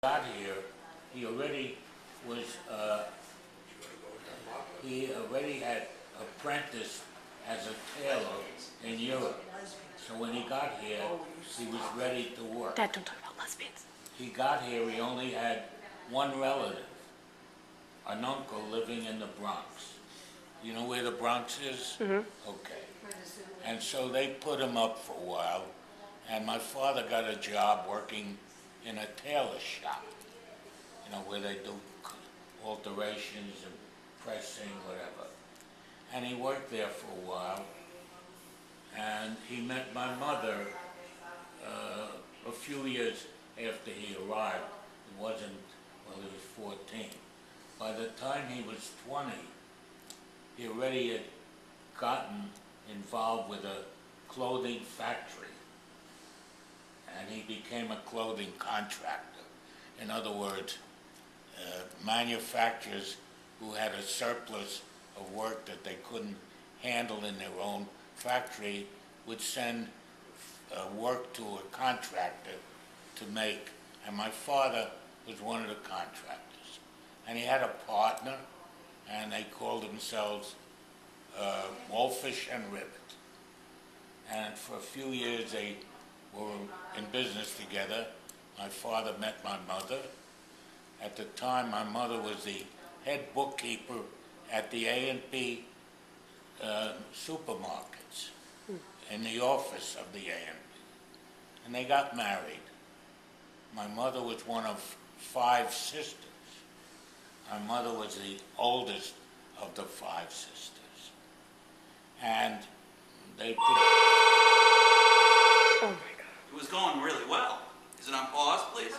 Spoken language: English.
got here, he already was, he already had apprenticed as a tailor in Europe. So when he got here, he was ready to work. Dad, don't talk about lesbians. He got here, he only had one relative, an uncle living in the Bronx. You know where the Bronx is? Mm-hmm. Okay. And so they put him up for a while, and my father got a job working in a tailor shop, you know, where they do alterations and pressing, whatever. And he worked there for a while, and he met my mother a few years after he arrived. It wasn't, well, he was 14. By the time he was 20, he already had gotten involved with a clothing factory, and he became a clothing contractor. In other words, manufacturers who had a surplus of work that they couldn't handle in their own factory would send work to a contractor to make. And my father was one of the contractors. And he had a partner, and they called themselves Wolfish and Rivet. And for a few years they were in business together. My father met my mother. At the time, my mother was the head bookkeeper at the A&P supermarkets in the office of the A&P. And they got married. My mother was one of 5 sisters. My mother was the oldest of the 5 sisters. And they put... Oh my God. It was going really well. Is it on pause, please?